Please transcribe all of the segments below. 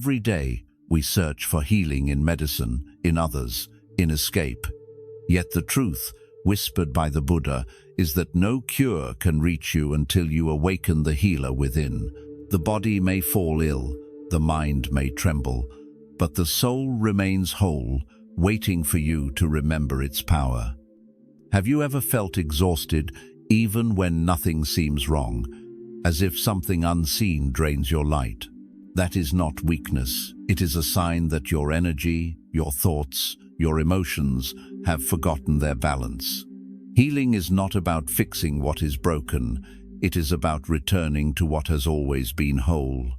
Every day, we search for healing in medicine, in others, in escape. Yet the truth, whispered by the Buddha, is that no cure can reach you until you awaken the healer within. The body may fall ill, the mind may tremble, but the soul remains whole, waiting for you to remember its power. Have you ever felt exhausted, even when nothing seems wrong, as if something unseen drains your light? That is not weakness. It is a sign that your energy, your thoughts, your emotions have forgotten their balance. Healing is not about fixing what is broken. It is about returning to what has always been whole.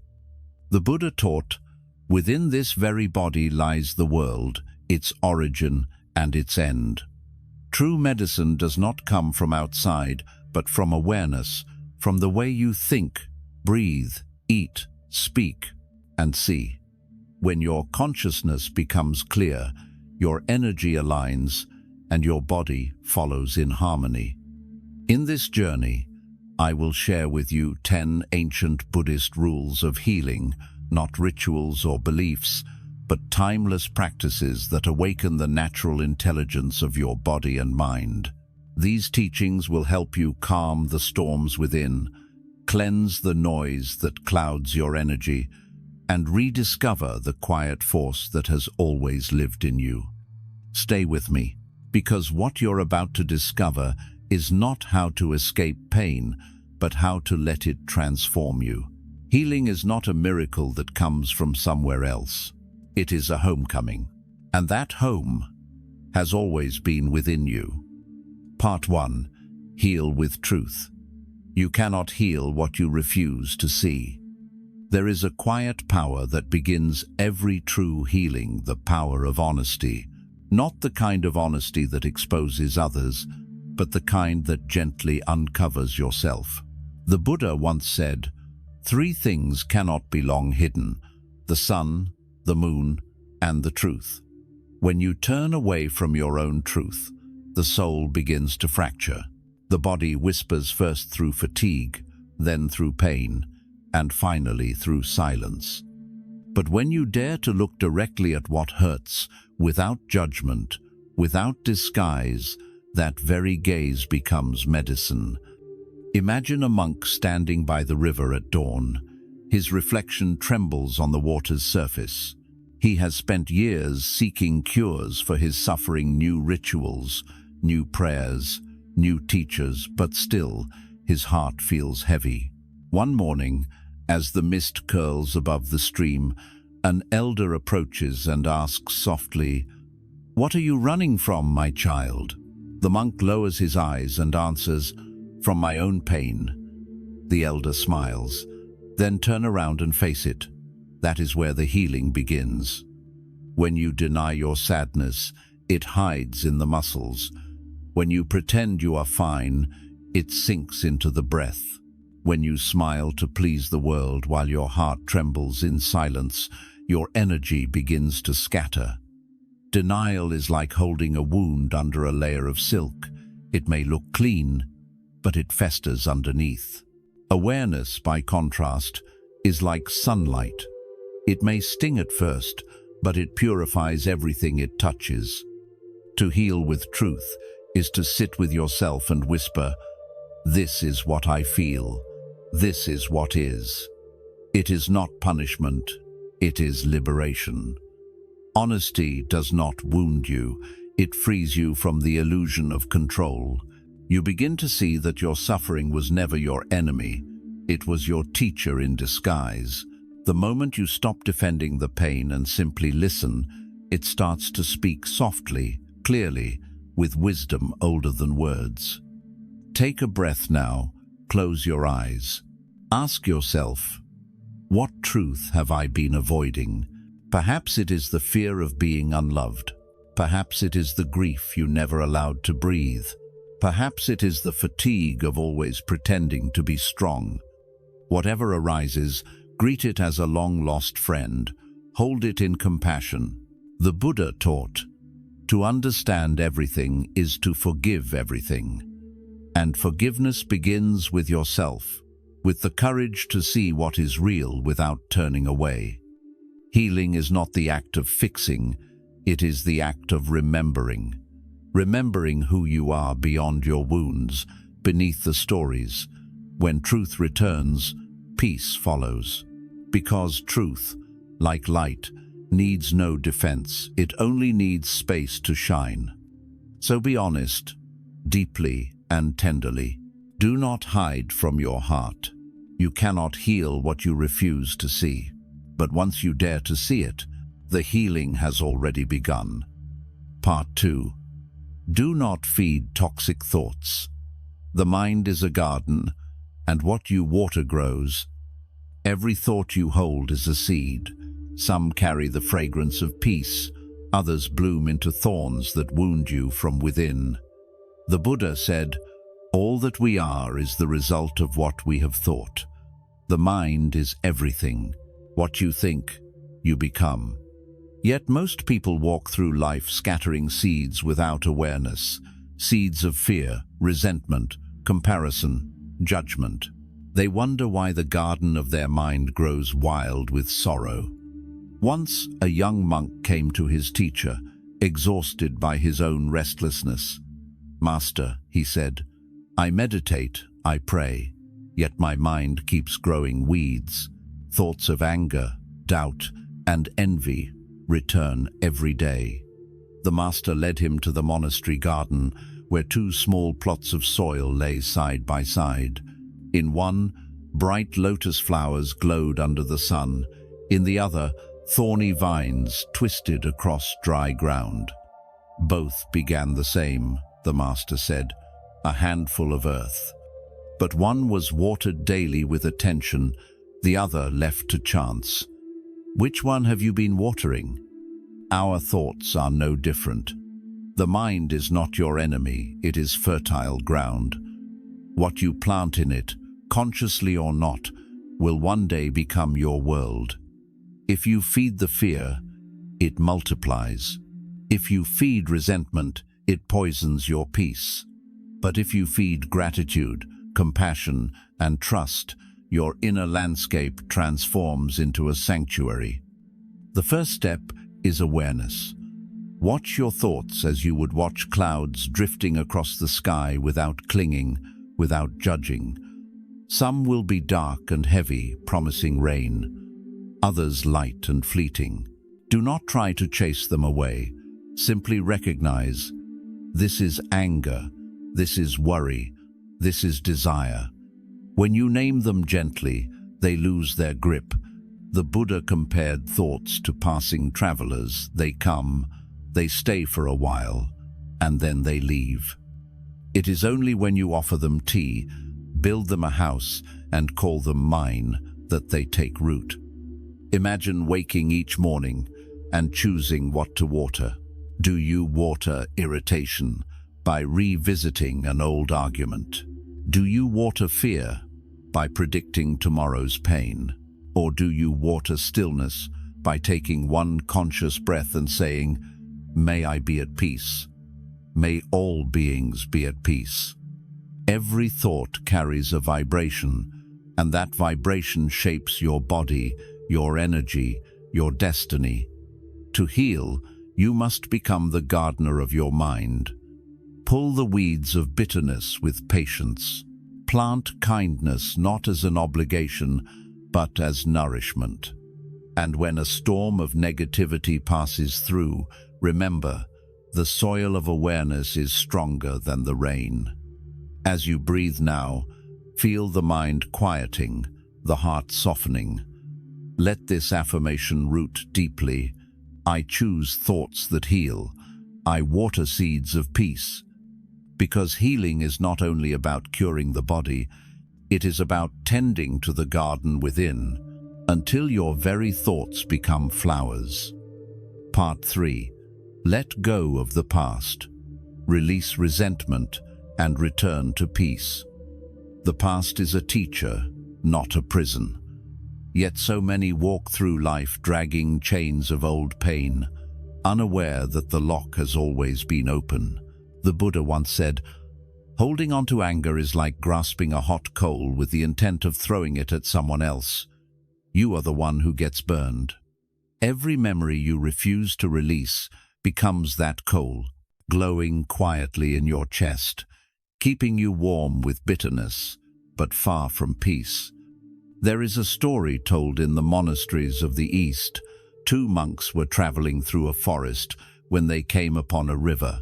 The Buddha taught, within this very body lies the world, its origin and its end. True medicine does not come from outside, but from awareness, from the way you think, breathe, eat, speak, and see. When your consciousness becomes clear, your energy aligns, and your body follows in harmony. In this journey, I will share with you 10 ancient Buddhist rules of healing, not rituals or beliefs, but timeless practices that awaken the natural intelligence of your body and mind. These teachings will help you calm the storms within, cleanse the noise that clouds your energy, and rediscover the quiet force that has always lived in you. Stay with me, because what you're about to discover is not how to escape pain, but how to let it transform you. Healing is not a miracle that comes from somewhere else. It is a homecoming, and that home has always been within you. Part 1. Heal with truth. You cannot heal what you refuse to see. There is a quiet power that begins every true healing, the power of honesty. Not the kind of honesty that exposes others, but the kind that gently uncovers yourself. The Buddha once said, 3 things cannot be long hidden: the sun, the moon, and the truth. When you turn away from your own truth, the soul begins to fracture. The body whispers first through fatigue, then through pain, and finally through silence. But when you dare to look directly at what hurts, without judgment, without disguise, that very gaze becomes medicine. Imagine a monk standing by the river at dawn. His reflection trembles on the water's surface. He has spent years seeking cures for his suffering, new rituals, new prayers, new teachers, but still, his heart feels heavy. One morning, as the mist curls above the stream, an elder approaches and asks softly, "What are you running from, my child?" The monk lowers his eyes and answers, "From my own pain." The elder smiles, "Then turn around and face it. That is where the healing begins. When you deny your sadness, it hides in the muscles. When you pretend you are fine, it sinks into the breath. When you smile to please the world while your heart trembles in silence, your energy begins to scatter. Denial is like holding a wound under a layer of silk. It may look clean, but it festers underneath. Awareness, by contrast, is like sunlight. It may sting at first, but it purifies everything it touches. To heal with truth is to sit with yourself and whisper, "This is what I feel. This is what is." It is not punishment. It is liberation. Honesty does not wound you. It frees you from the illusion of control. You begin to see that your suffering was never your enemy. It was your teacher in disguise. The moment you stop defending the pain and simply listen, it starts to speak softly, clearly, with wisdom older than words. Take a breath now. Close your eyes. Ask yourself, what truth have I been avoiding? Perhaps it is the fear of being unloved. Perhaps it is the grief you never allowed to breathe. Perhaps it is the fatigue of always pretending to be strong. Whatever arises, greet it as a long-lost friend. Hold it in compassion. The Buddha taught, to understand everything is to forgive everything. And forgiveness begins with yourself, with the courage to see what is real without turning away. Healing is not the act of fixing, it is the act of remembering. Remembering who you are beyond your wounds, beneath the stories. When truth returns, peace follows. Because truth, like light, needs no defense, it only needs space to shine. So be honest, deeply and tenderly. Do not hide from your heart. You cannot heal what you refuse to see. But once you dare to see it, the healing has already begun. Part 2. Do not feed toxic thoughts. The mind is a garden, and what you water grows. Every thought you hold is a seed. Some carry the fragrance of peace, others bloom into thorns that wound you from within. The Buddha said, "All that we are is the result of what we have thought." The mind is everything. What you think, you become. Yet most people walk through life scattering seeds without awareness, seeds of fear, resentment, comparison, judgment. They wonder why the garden of their mind grows wild with sorrow. Once a young monk came to his teacher, exhausted by his own restlessness. "Master," he said, "I meditate, I pray, yet my mind keeps growing weeds. Thoughts of anger, doubt, and envy return every day." The master led him to the monastery garden, where two small plots of soil lay side by side. In one, bright lotus flowers glowed under the sun. In the other, thorny vines twisted across dry ground. "Both began the same," the master said, "a handful of earth. But one was watered daily with attention, the other left to chance. Which one have you been watering?" Our thoughts are no different. The mind is not your enemy, it is fertile ground. What you plant in it, consciously or not, will one day become your world. If you feed the fear, it multiplies. If you feed resentment, it poisons your peace. But if you feed gratitude, compassion, and trust, your inner landscape transforms into a sanctuary. The first step is awareness. Watch your thoughts as you would watch clouds drifting across the sky without clinging, without judging. Some will be dark and heavy, promising rain. Others light and fleeting. Do not try to chase them away. Simply recognize, this is anger, this is worry, this is desire. When you name them gently, they lose their grip. The Buddha compared thoughts to passing travelers. They come, they stay for a while, and then they leave. It is only when you offer them tea, build them a house, and call them mine, that they take root. Imagine waking each morning and choosing what to water. Do you water irritation by revisiting an old argument? Do you water fear by predicting tomorrow's pain? Or do you water stillness by taking one conscious breath and saying, "May I be at peace. May all beings be at peace." Every thought carries a vibration, and that vibration shapes your body, your energy, your destiny. To heal, you must become the gardener of your mind. Pull the weeds of bitterness with patience. Plant kindness not as an obligation, but as nourishment. And when a storm of negativity passes through, remember, the soil of awareness is stronger than the rain. As you breathe now, feel the mind quieting, the heart softening. Let this affirmation root deeply. I choose thoughts that heal. I water seeds of peace. Because healing is not only about curing the body, it is about tending to the garden within, until your very thoughts become flowers. Part 3. Let go of the past. Release resentment and return to peace. The past is a teacher, not a prison. Yet so many walk through life dragging chains of old pain, unaware that the lock has always been open. The Buddha once said, "Holding on to anger is like grasping a hot coal with the intent of throwing it at someone else. You are the one who gets burned." Every memory you refuse to release becomes that coal, glowing quietly in your chest, keeping you warm with bitterness, but far from peace. There is a story told in the monasteries of the East. Two monks were traveling through a forest when they came upon a river.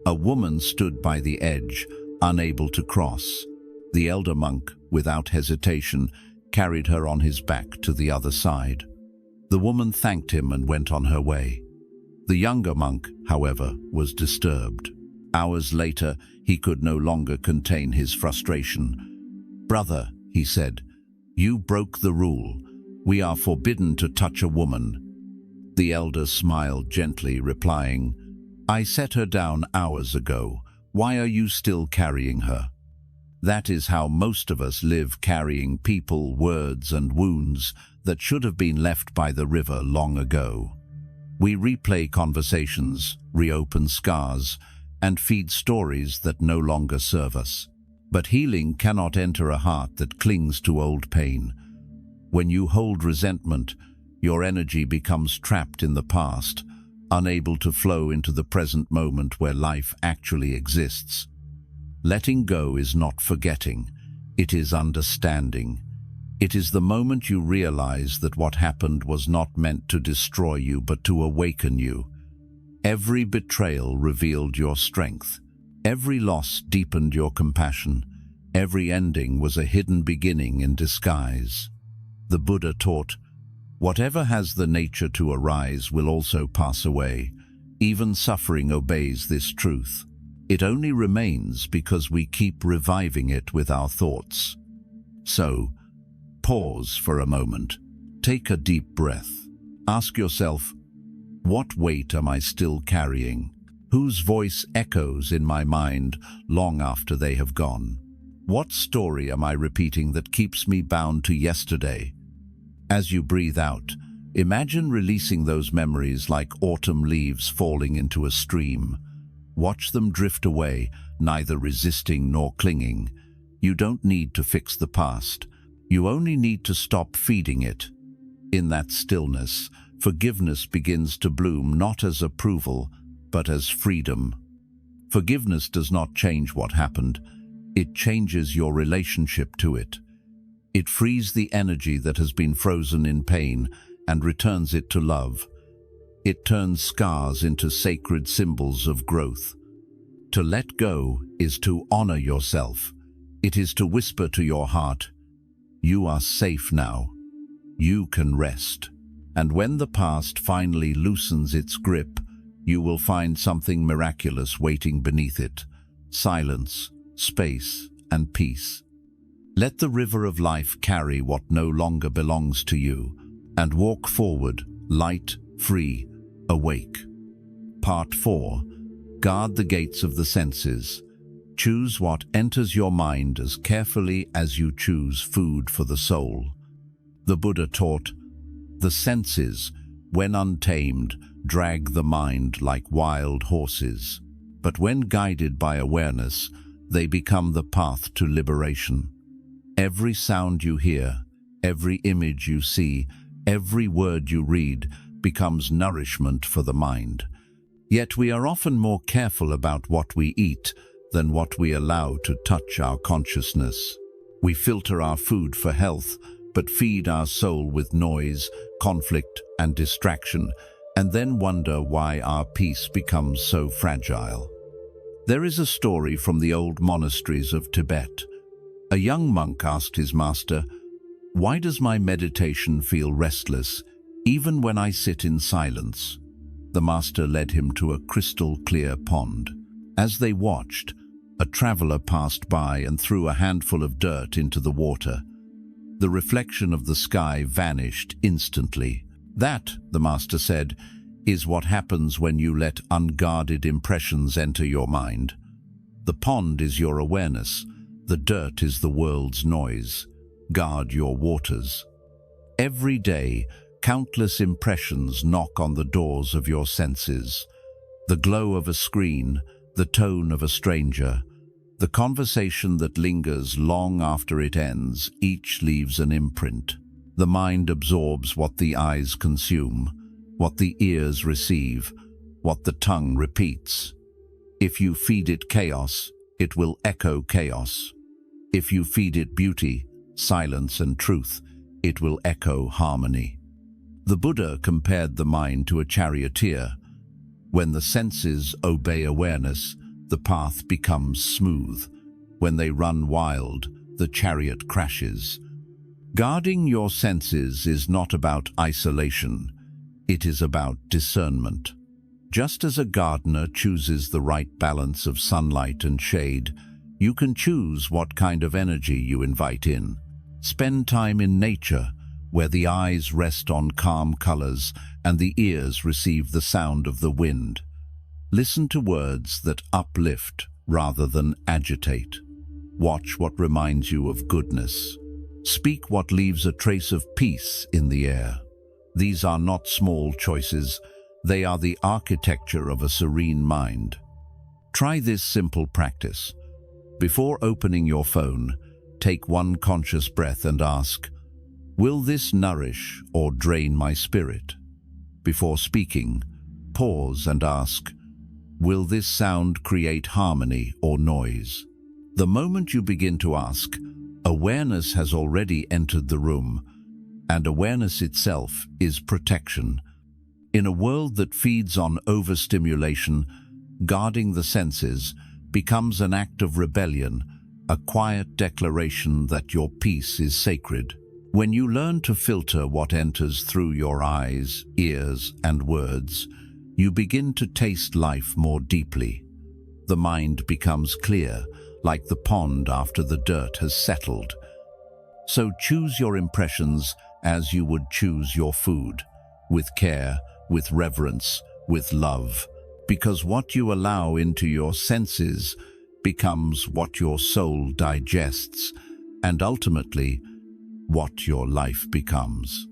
A woman stood by the edge, unable to cross. The elder monk, without hesitation, carried her on his back to the other side. The woman thanked him and went on her way. The younger monk, however, was disturbed. Hours later, he could no longer contain his frustration. "Brother," he said, "you broke the rule. We are forbidden to touch a woman." The elder smiled gently, replying, "I set her down hours ago. Why are you still carrying her?" That is how most of us live, carrying people, words, and wounds that should have been left by the river long ago. We replay conversations, reopen scars, and feed stories that no longer serve us. But healing cannot enter a heart that clings to old pain. When you hold resentment, your energy becomes trapped in the past, unable to flow into the present moment where life actually exists. Letting go is not forgetting, it is understanding. It is the moment you realize that what happened was not meant to destroy you, but to awaken you. Every betrayal revealed your strength. Every loss deepened your compassion. Every ending was a hidden beginning in disguise. The Buddha taught, "Whatever has the nature to arise will also pass away. Even suffering obeys this truth. It only remains because we keep reviving it with our thoughts." So, pause for a moment. Take a deep breath. Ask yourself, what weight am I still carrying? Whose voice echoes in my mind long after they have gone? What story am I repeating that keeps me bound to yesterday? As you breathe out, imagine releasing those memories like autumn leaves falling into a stream. Watch them drift away, neither resisting nor clinging. You don't need to fix the past. You only need to stop feeding it. In that stillness, forgiveness begins to bloom, not as approval, but as freedom. Forgiveness does not change what happened. It changes your relationship to it. It frees the energy that has been frozen in pain and returns it to love. It turns scars into sacred symbols of growth. To let go is to honor yourself. It is to whisper to your heart, "You are safe now. You can rest." And when the past finally loosens its grip, you will find something miraculous waiting beneath it: silence, space, and peace. Let the river of life carry what no longer belongs to you, and walk forward, light, free, awake. Part 4. Guard the gates of the senses. Choose what enters your mind as carefully as you choose food for the soul. The Buddha taught, "The senses, when untamed, drag the mind like wild horses, but when guided by awareness, they become the path to liberation." Every sound you hear, every image you see, every word you read becomes nourishment for the mind. Yet we are often more careful about what we eat than what we allow to touch our consciousness. We filter our food for health, but feed our soul with noise, conflict, and distraction, and then wonder why our peace becomes so fragile. There is a story from the old monasteries of Tibet. A young monk asked his master, "Why does my meditation feel restless, even when I sit in silence?" The master led him to a crystal-clear pond. As they watched, a traveler passed by and threw a handful of dirt into the water. The reflection of the sky vanished instantly. "That," the master said, "is what happens when you let unguarded impressions enter your mind. The pond is your awareness. The dirt is the world's noise. Guard your waters." Every day, countless impressions knock on the doors of your senses. The glow of a screen, the tone of a stranger, the conversation that lingers long after it ends, each leaves an imprint. The mind absorbs what the eyes consume. what the ears receive, what the tongue repeats. If you feed it chaos, it will echo chaos. If you feed it beauty, silence and truth, it will echo harmony. The Buddha compared the mind to a charioteer. When the senses obey awareness, the path becomes smooth. When they run wild, the chariot crashes. Guarding your senses is not about isolation. It is about discernment. Just as a gardener chooses the right balance of sunlight and shade, you can choose what kind of energy you invite in. Spend time in nature, where the eyes rest on calm colors and the ears receive the sound of the wind. Listen to words that uplift rather than agitate. Watch what reminds you of goodness. Speak what leaves a trace of peace in the air. These are not small choices. They are the architecture of a serene mind. Try this simple practice. Before opening your phone, take one conscious breath and ask, "Will this nourish or drain my spirit?" Before speaking, pause and ask, "Will this sound create harmony or noise?" The moment you begin to ask, awareness has already entered the room, and awareness itself is protection. In a world that feeds on overstimulation, guarding the senses becomes an act of rebellion, a quiet declaration that your peace is sacred. When you learn to filter what enters through your eyes, ears, and words, you begin to taste life more deeply. The mind becomes clear, like the pond after the dirt has settled. So choose your impressions as you would choose your food, with care, with reverence, with love, because what you allow into your senses becomes what your soul digests, and ultimately, what your life becomes.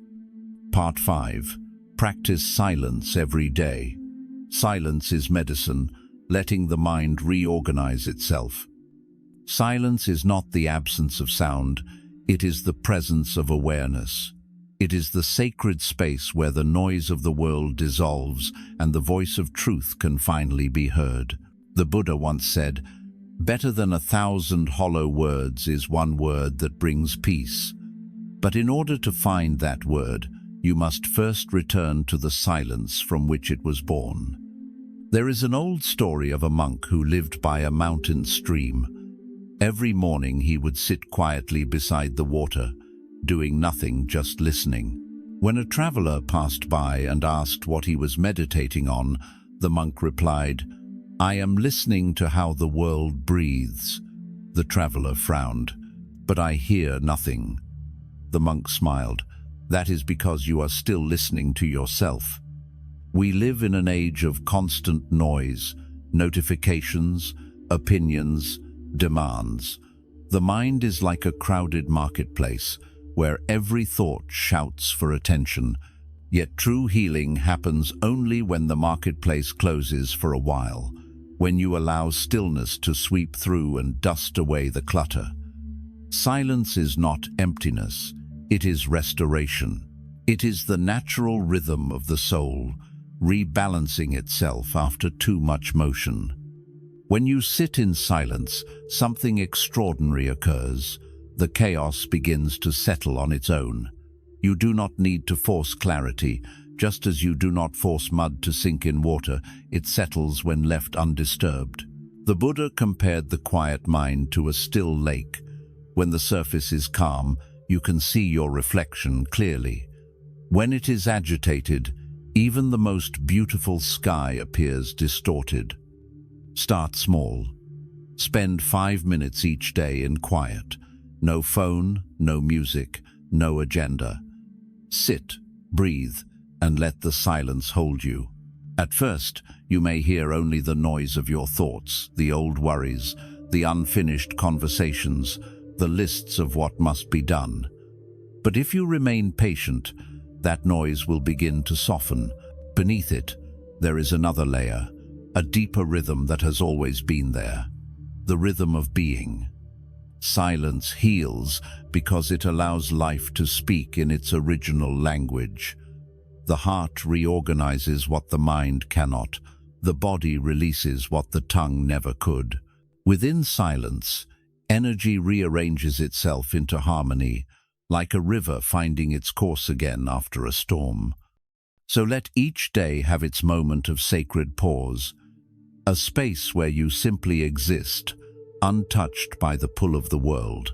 Part 5. Practice silence every day. Silence is medicine, letting the mind reorganize itself. Silence is not the absence of sound, it is the presence of awareness. It is the sacred space where the noise of the world dissolves and the voice of truth can finally be heard. The Buddha once said, "Better than 1,000 hollow words is one word that brings peace." But in order to find that word, you must first return to the silence from which it was born. There is an old story of a monk who lived by a mountain stream. Every morning he would sit quietly beside the water, doing nothing, just listening. When a traveler passed by and asked what he was meditating on, the monk replied, "I am listening to how the world breathes." The traveler frowned, "But I hear nothing." The monk smiled, "That is because you are still listening to yourself." We live in an age of constant noise, notifications, opinions, demands. The mind is like a crowded marketplace, where every thought shouts for attention. Yet true healing happens only when the marketplace closes for a while, when you allow stillness to sweep through and dust away the clutter. Silence is not emptiness, it is restoration. It is the natural rhythm of the soul, rebalancing itself after too much motion. When you sit in silence, something extraordinary occurs. The chaos begins to settle on its own. You do not need to force clarity. Just as you do not force mud to sink in water, it settles when left undisturbed. The Buddha compared the quiet mind to a still lake. When the surface is calm, you can see your reflection clearly. When it is agitated, even the most beautiful sky appears distorted. Start small. Spend 5 minutes each day in quiet. No phone, no music, no agenda. Sit, breathe, and let the silence hold you. At first, you may hear only the noise of your thoughts, the old worries, the unfinished conversations, the lists of what must be done. But if you remain patient, that noise will begin to soften. Beneath it, there is another layer, a deeper rhythm that has always been there, the rhythm of being. Silence heals because it allows life to speak in its original language. The heart reorganizes what the mind cannot. The body releases what the tongue never could. Within silence, energy rearranges itself into harmony, like a river finding its course again after a storm. So let each day have its moment of sacred pause, a space where you simply exist, untouched by the pull of the world.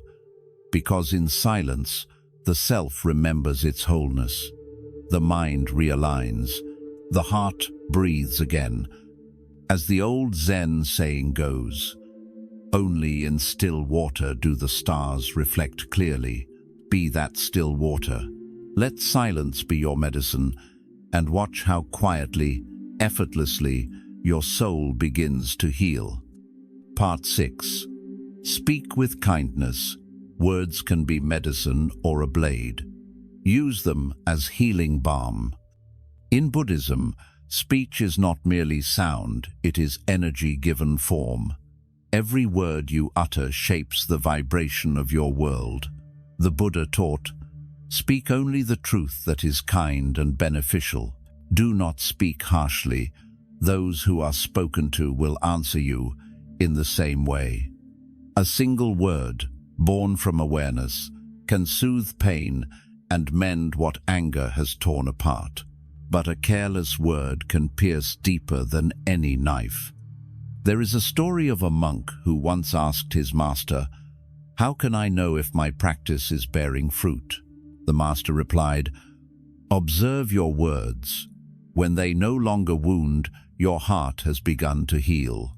Because in silence, the self remembers its wholeness. The mind realigns. The heart breathes again. As the old Zen saying goes, "Only in still water do the stars reflect clearly. Be that still water." Let silence be your medicine, and watch how quietly, effortlessly, your soul begins to heal. Part 6. Speak with kindness. Words can be medicine or a blade. Use them as healing balm. In Buddhism, speech is not merely sound, it is energy given form. Every word you utter shapes the vibration of your world. The Buddha taught, "Speak only the truth that is kind and beneficial. Do not speak harshly. Those who are spoken to will answer you in the same way." A single word, born from awareness, can soothe pain and mend what anger has torn apart. But a careless word can pierce deeper than any knife. There is a story of a monk who once asked his master, "How can I know if my practice is bearing fruit?" The master replied, "Observe your words. When they no longer wound, your heart has begun to heal.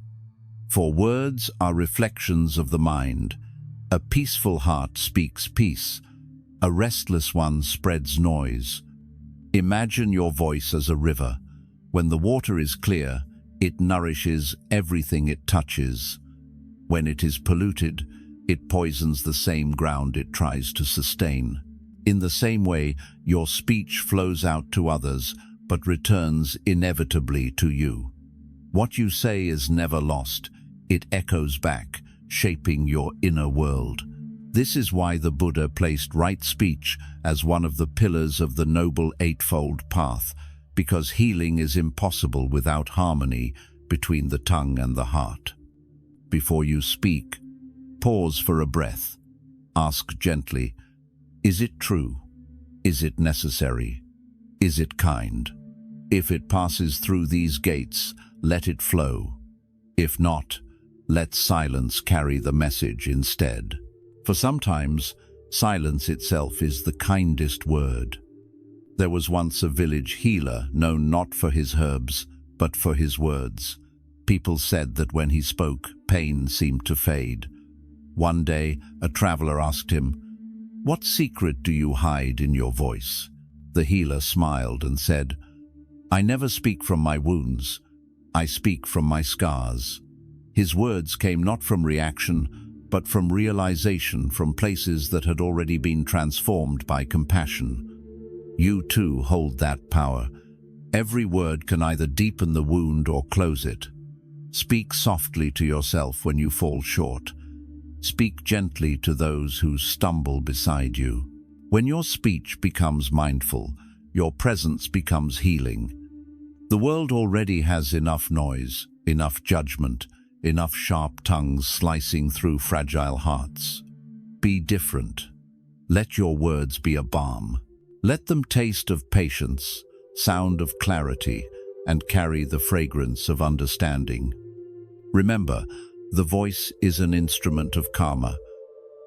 For words are reflections of the mind. A peaceful heart speaks peace. A restless one spreads noise. Imagine your voice as a river. When the water is clear, it nourishes everything it touches. When it is polluted, it poisons the same ground it tries to sustain. In the same way, your speech flows out to others, but returns inevitably to you. What you say is never lost. It echoes back, shaping your inner world. This is why the Buddha placed right speech as one of the pillars of the Noble Eightfold Path, because healing is impossible without harmony between the tongue and the heart. Before you speak, pause for a breath. Ask gently, is it true? Is it necessary? Is it kind? If it passes through these gates, let it flow. If not, let silence carry the message instead. For sometimes, silence itself is the kindest word. There was once a village healer known not for his herbs, but for his words. People said that when he spoke, pain seemed to fade. One day, a traveler asked him, "What secret do you hide in your voice?" The healer smiled and said, "I never speak from my wounds. I speak from my scars." His words came not from reaction, but from realization, from places that had already been transformed by compassion. You too hold that power. Every word can either deepen the wound or close it. Speak softly to yourself when you fall short. Speak gently to those who stumble beside you. When your speech becomes mindful, your presence becomes healing. The world already has enough noise, enough judgment, enough sharp tongues slicing through fragile hearts. Be different. Let your words be a balm. Let them taste of patience, sound of clarity, and carry the fragrance of understanding. Remember, the voice is an instrument of karma.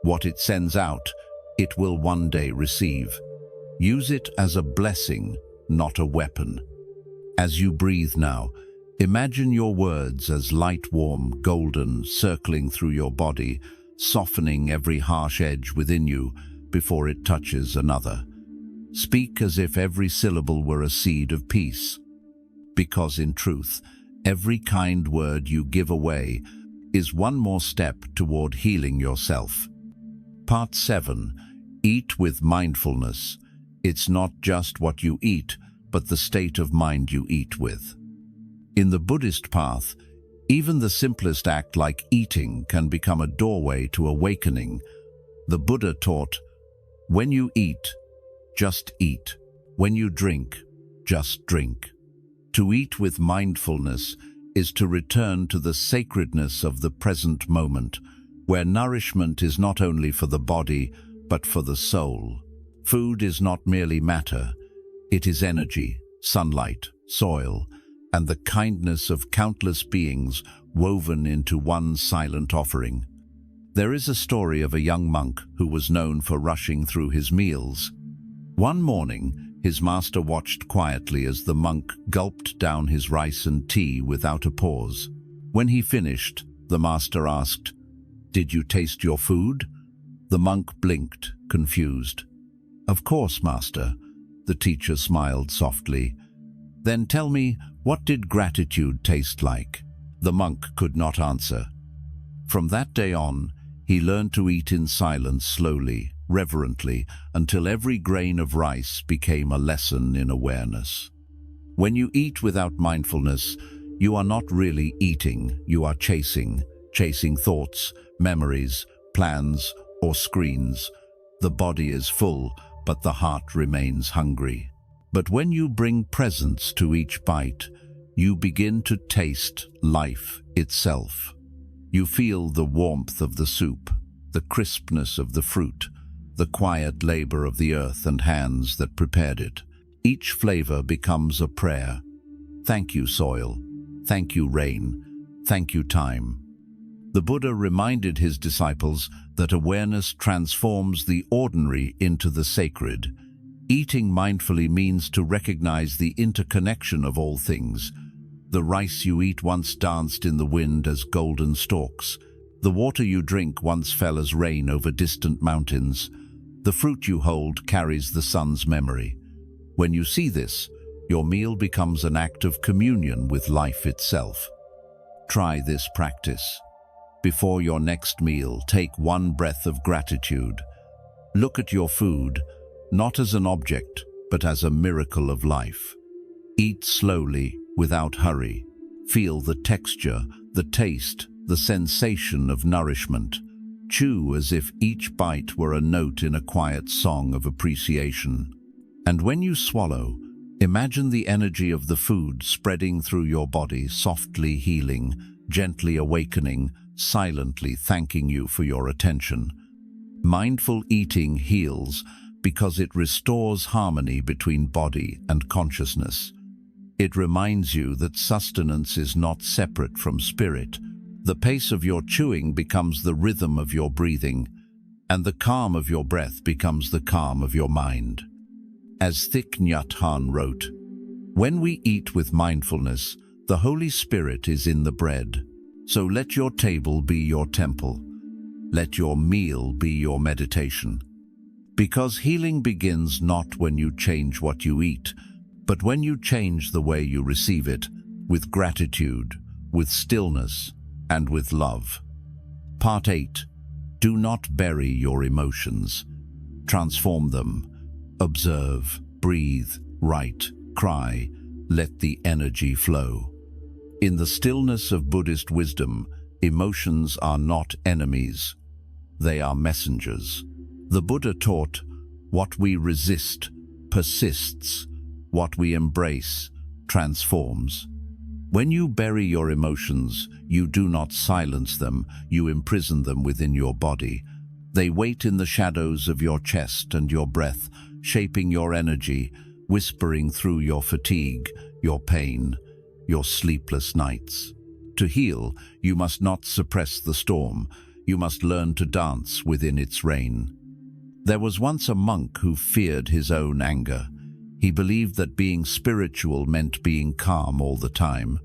What it sends out, it will one day receive. Use it as a blessing, not a weapon. As you breathe now, imagine your words as light, warm, golden, circling through your body, softening every harsh edge within you before it touches another. Speak as if every syllable were a seed of peace. Because in truth, every kind word you give away is one more step toward healing yourself. Part 7. Eat with mindfulness. It's not just what you eat, but the state of mind you eat with. In the Buddhist path, even the simplest act like eating can become a doorway to awakening. The Buddha taught, when you eat, just eat. When you drink, just drink. To eat with mindfulness is to return to the sacredness of the present moment, where nourishment is not only for the body, but for the soul. Food is not merely matter, it is energy, sunlight, soil, and the kindness of countless beings woven into one silent offering. There is a story of a young monk who was known for rushing through his meals. One morning, his master watched quietly as the monk gulped down his rice and tea without a pause. When he finished, the master asked, "Did you taste your food?" The monk blinked, confused. "Of course, master," the teacher smiled softly. "Then tell me, what did gratitude taste like?" The monk could not answer. From that day on, he learned to eat in silence, slowly, reverently, until every grain of rice became a lesson in awareness. When you eat without mindfulness, you are not really eating, you are chasing thoughts, memories, plans, or screens. The body is full, but the heart remains hungry. But when you bring presence to each bite, you begin to taste life itself. You feel the warmth of the soup, the crispness of the fruit, the quiet labor of the earth and hands that prepared it. Each flavor becomes a prayer. Thank you, soil. Thank you, rain. Thank you, time. The Buddha reminded his disciples that awareness transforms the ordinary into the sacred. Eating mindfully means to recognize the interconnection of all things. The rice you eat once danced in the wind as golden stalks. The water you drink once fell as rain over distant mountains. The fruit you hold carries the sun's memory. When you see this, your meal becomes an act of communion with life itself. Try this practice. Before your next meal, take one breath of gratitude. Look at your food, not as an object, but as a miracle of life. Eat slowly, without hurry. Feel the texture, the taste, the sensation of nourishment. Chew as if each bite were a note in a quiet song of appreciation. And when you swallow, imagine the energy of the food spreading through your body, softly healing, gently awakening, silently thanking you for your attention. Mindful eating heals because it restores harmony between body and consciousness. It reminds you that sustenance is not separate from spirit. The pace of your chewing becomes the rhythm of your breathing, and the calm of your breath becomes the calm of your mind. As Thich Nhat Hanh wrote, "When we eat with mindfulness, the Holy Spirit is in the bread. So let your table be your temple. Let your meal be your meditation." Because healing begins not when you change what you eat, but when you change the way you receive it, with gratitude, with stillness, and with love. Part 8. Do not bury your emotions. Transform them. Observe, breathe, write, cry. Let the energy flow. In the stillness of Buddhist wisdom, emotions are not enemies. They are messengers. The Buddha taught, what we resist persists, what we embrace transforms. When you bury your emotions, you do not silence them, you imprison them within your body. They wait in the shadows of your chest and your breath, shaping your energy, whispering through your fatigue, your pain, your sleepless nights. To heal, you must not suppress the storm. You must learn to dance within its reign. There was once a monk who feared his own anger. He believed that being spiritual meant being calm all the time,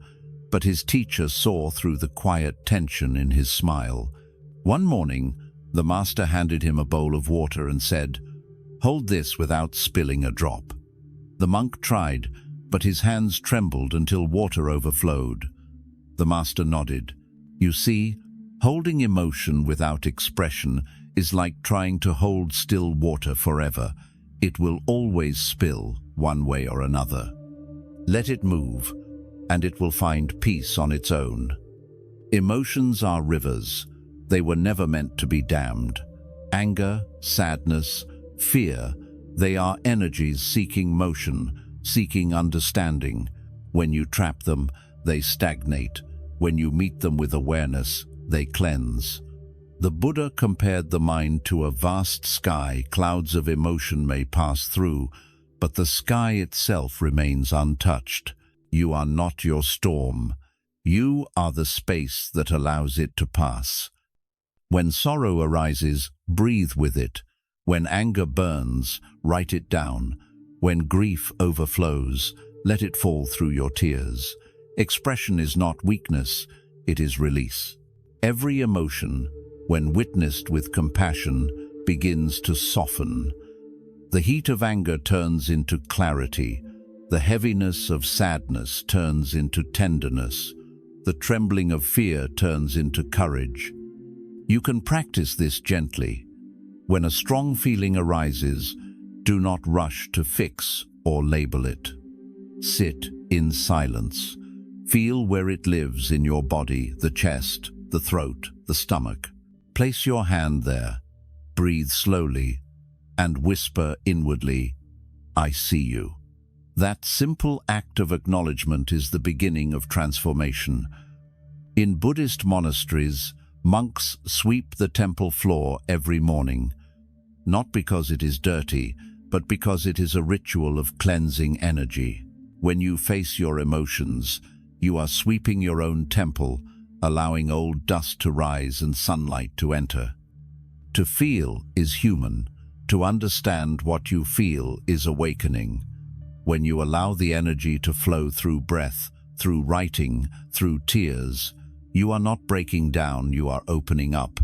but his teacher saw through the quiet tension in his smile. One morning, the master handed him a bowl of water and said, "Hold this without spilling a drop." The monk tried, but his hands trembled until water overflowed. The master nodded. "You see, holding emotion without expression is like trying to hold still water forever. It will always spill, one way or another. Let it move, and it will find peace on its own." Emotions are rivers. They were never meant to be dammed. Anger, sadness, fear, they are energies seeking motion. seeking understanding. When you trap them, they stagnate. When you meet them with awareness, they cleanse. The Buddha compared the mind to a vast sky. Clouds of emotion may pass through, but the sky itself remains untouched. You are not your storm. You are the space that allows it to pass. When sorrow arises, breathe with it. When anger burns, write it down. When grief overflows, let it fall through your tears. Expression is not weakness, it is release. Every emotion, when witnessed with compassion, begins to soften. The heat of anger turns into clarity. The heaviness of sadness turns into tenderness. The trembling of fear turns into courage. You can practice this gently. When a strong feeling arises, do not rush to fix or label it. Sit in silence. Feel where it lives in your body, the chest, the throat, the stomach. Place your hand there. Breathe slowly and whisper inwardly, "I see you." That simple act of acknowledgement is the beginning of transformation. In Buddhist monasteries, monks sweep the temple floor every morning, not because it is dirty, but because it is a ritual of cleansing energy. When you face your emotions, you are sweeping your own temple, allowing old dust to rise and sunlight to enter. To feel is human. To understand what you feel is awakening. When you allow the energy to flow through breath, through writing, through tears, you are not breaking down, you are opening up.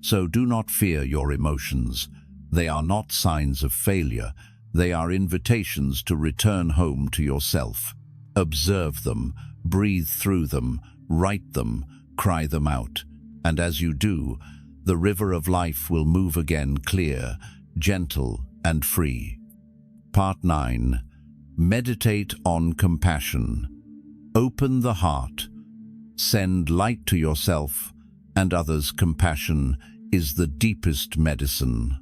So do not fear your emotions. They are not signs of failure. They are invitations to return home to yourself. Observe them, breathe through them, write them, cry them out. And as you do, the river of life will move again clear, gentle, and free. Part 9. Meditate on compassion. Open the heart. Send light to yourself and others. Compassion is the deepest medicine.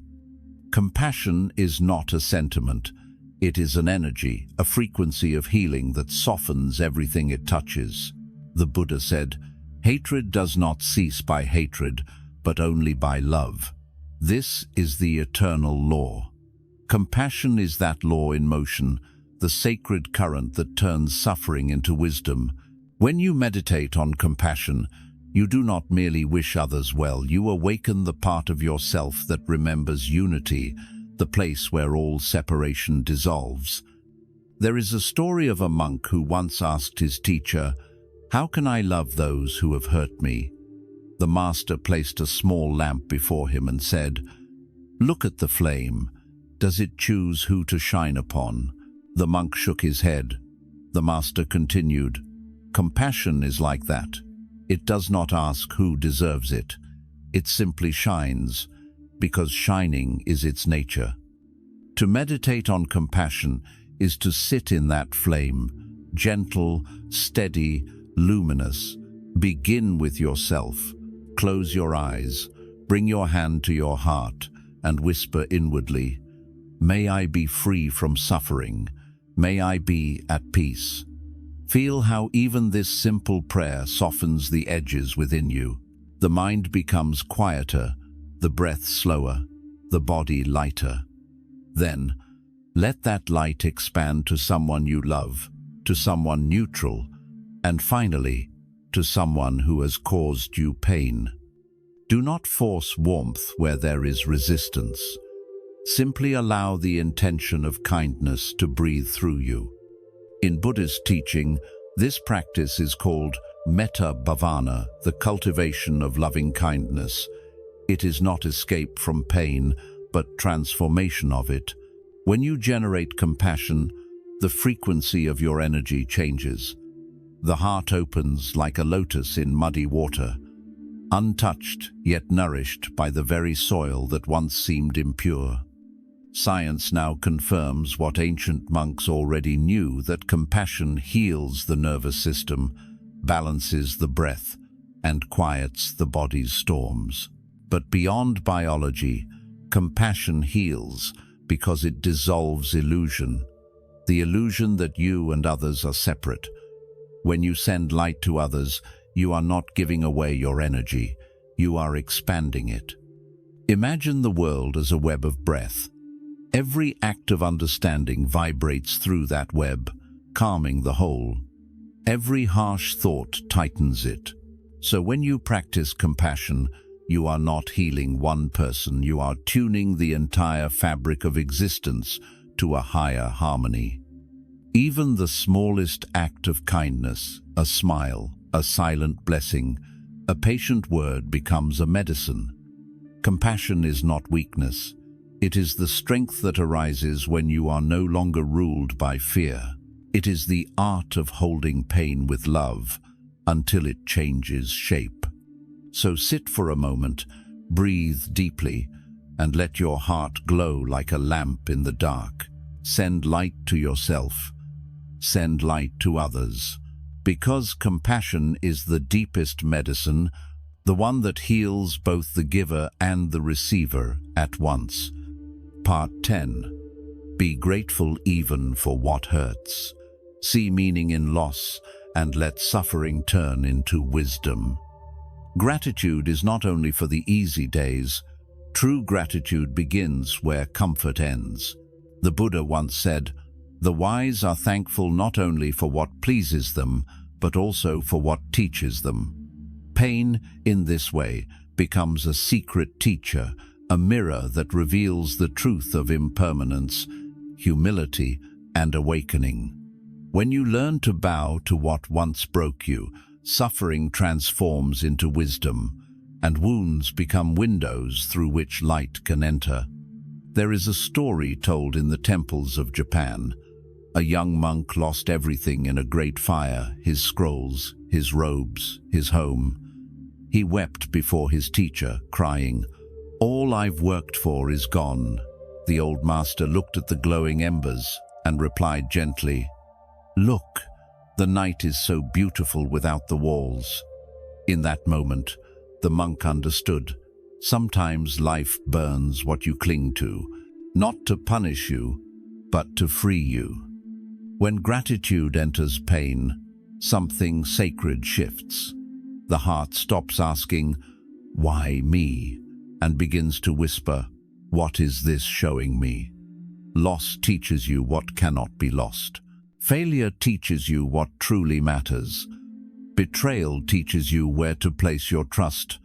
Compassion is not a sentiment. It is an energy, a frequency of healing that softens everything it touches. The Buddha said, "Hatred does not cease by hatred, but only by love." This is the eternal law. Compassion is that law in motion, the sacred current that turns suffering into wisdom. When you meditate on compassion, you do not merely wish others well, you awaken the part of yourself that remembers unity, the place where all separation dissolves. There is a story of a monk who once asked his teacher, "How can I love those who have hurt me?" The master placed a small lamp before him and said, "Look at the flame. Does it choose who to shine upon?" The monk shook his head. The master continued, "Compassion is like that. It does not ask who deserves it. It simply shines, because shining is its nature." To meditate on compassion is to sit in that flame, gentle, steady, luminous. Begin with yourself. Close your eyes, bring your hand to your heart, and whisper inwardly, "May I be free from suffering. May I be at peace." Feel how even this simple prayer softens the edges within you. The mind becomes quieter, the breath slower, the body lighter. Then, let that light expand to someone you love, to someone neutral, and finally, to someone who has caused you pain. Do not force warmth where there is resistance. Simply allow the intention of kindness to breathe through you. In Buddhist teaching, this practice is called metta bhavana, the cultivation of loving kindness. It is not escape from pain, but transformation of it. When you generate compassion, the frequency of your energy changes. The heart opens like a lotus in muddy water, untouched yet nourished by the very soil that once seemed impure. Science now confirms what ancient monks already knew, that compassion heals the nervous system, balances the breath, and quiets the body's storms. But beyond biology, compassion heals because it dissolves illusion. the illusion that you and others are separate. When you send light to others, you are not giving away your energy, you are expanding it. Imagine the world as a web of breath. Every act of understanding vibrates through that web, calming the whole. Every harsh thought tightens it. So when you practice compassion, you are not healing one person, you are tuning the entire fabric of existence to a higher harmony. Even the smallest act of kindness, a smile, a silent blessing, a patient word becomes a medicine. Compassion is not weakness. It is the strength that arises when you are no longer ruled by fear. It is the art of holding pain with love until it changes shape. So sit for a moment, breathe deeply, and let your heart glow like a lamp in the dark. Send light to yourself. Send light to others. Because compassion is the deepest medicine, the one that heals both the giver and the receiver at once. Part 10. Be grateful even for what hurts. See meaning in loss and let suffering turn into wisdom. Gratitude is not only for the easy days. True gratitude begins where comfort ends. The Buddha once said, "The wise are thankful not only for what pleases them, but also for what teaches them." Pain, in this way, becomes a secret teacher, a mirror that reveals the truth of impermanence, humility, and awakening. When you learn to bow to what once broke you, suffering transforms into wisdom, and wounds become windows through which light can enter. There is a story told in the temples of Japan. A young monk lost everything in a great fire, his scrolls, his robes, his home. He wept before his teacher, crying, "All I've worked for is gone." The old master looked at the glowing embers and replied gently, "Look, the night is so beautiful without the walls." In that moment, the monk understood. Sometimes life burns what you cling to, not to punish you, but to free you. When gratitude enters pain, something sacred shifts. The heart stops asking, "Why me?" and begins to whisper, "What is this showing me?" Loss teaches you what cannot be lost. Failure teaches you what truly matters. Betrayal teaches you where to place your trust,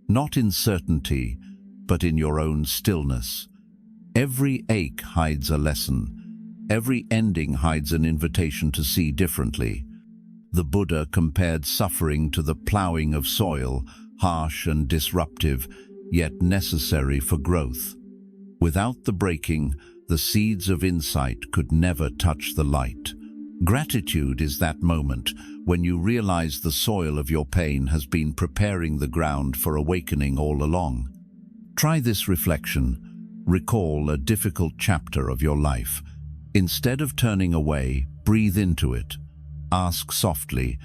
not in certainty, but in your own stillness. Every ache hides a lesson. Every ending hides an invitation to see differently. The Buddha compared suffering to the plowing of soil, harsh and disruptive, yet necessary for growth. Without the breaking, the seeds of insight could never touch the light. Gratitude is that moment when you realize the soil of your pain has been preparing the ground for awakening all along. Try this reflection. Recall a difficult chapter of your life. Instead of turning away, breathe into it. Ask softly,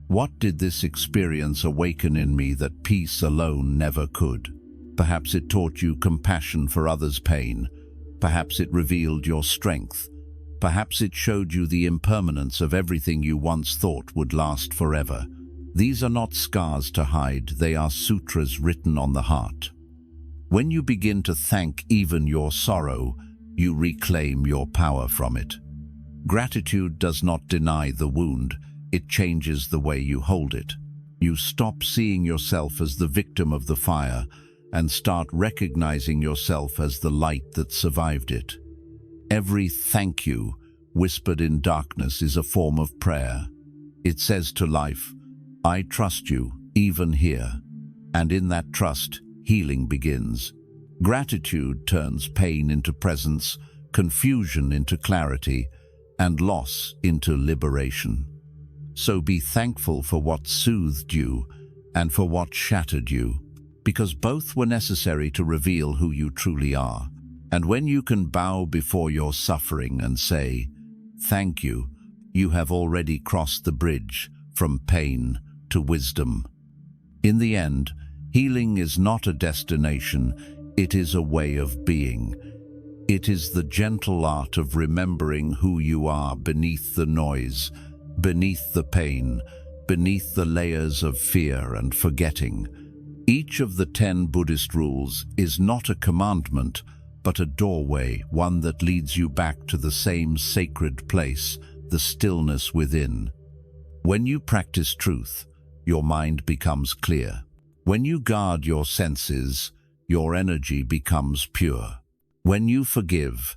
"What did this experience awaken in me that peace alone never could?" Perhaps it taught you compassion for others' pain. Perhaps it revealed your strength. Perhaps it showed you the impermanence of everything you once thought would last forever. These are not scars to hide, they are sutras written on the heart. When you begin to thank even your sorrow, you reclaim your power from it. Gratitude does not deny the wound, it changes the way you hold it. You stop seeing yourself as the victim of the fire and start recognizing yourself as the light that survived it. Every thank you whispered in darkness is a form of prayer. It says to life, "I trust you, even here." And in that trust, healing begins. Gratitude turns pain into presence, confusion into clarity, and loss into liberation. So be thankful for what soothed you and for what shattered you, because both were necessary to reveal who you truly are. And when you can bow before your suffering and say, "Thank you," you have already crossed the bridge from pain to wisdom. In the end, healing is not a destination, it is a way of being. It is the gentle art of remembering who you are beneath the noise, beneath the pain, beneath the layers of fear and forgetting. Each of the 10 Buddhist rules is not a commandment, but a doorway, one that leads you back to the same sacred place, the stillness within. When you practice truth, your mind becomes clear. When you guard your senses, your energy becomes pure. When you forgive,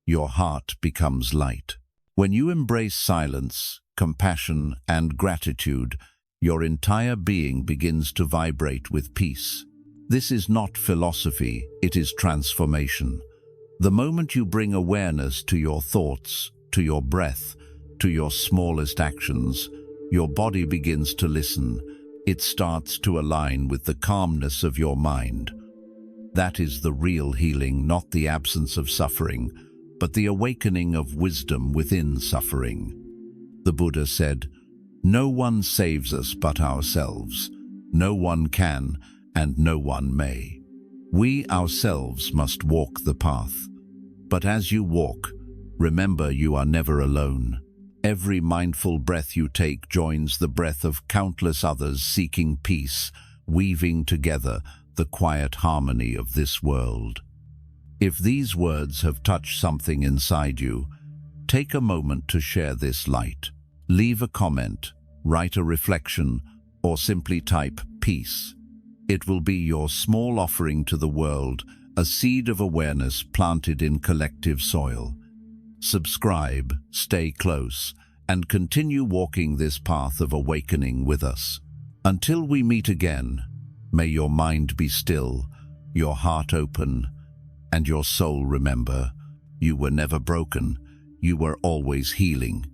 your heart becomes light. When you embrace silence, compassion, and gratitude, your entire being begins to vibrate with peace. This is not philosophy, it is transformation. The moment you bring awareness to your thoughts, to your breath, to your smallest actions, your body begins to listen. It starts to align with the calmness of your mind. That is the real healing, not the absence of suffering, but the awakening of wisdom within suffering. The Buddha said, "No one saves us but ourselves. No one can, and no one may. We ourselves must walk the path. But as you walk, remember you are never alone. Every mindful breath you take joins the breath of countless others seeking peace, weaving together the quiet harmony of this world." If these words have touched something inside you, take a moment to share this light. Leave a comment, write a reflection, or simply type peace. It will be your small offering to the world, a seed of awareness planted in collective soil. Subscribe, stay close, and continue walking this path of awakening with us. Until we meet again, may your mind be still, your heart open, and your soul remember, you were never broken, you were always healing.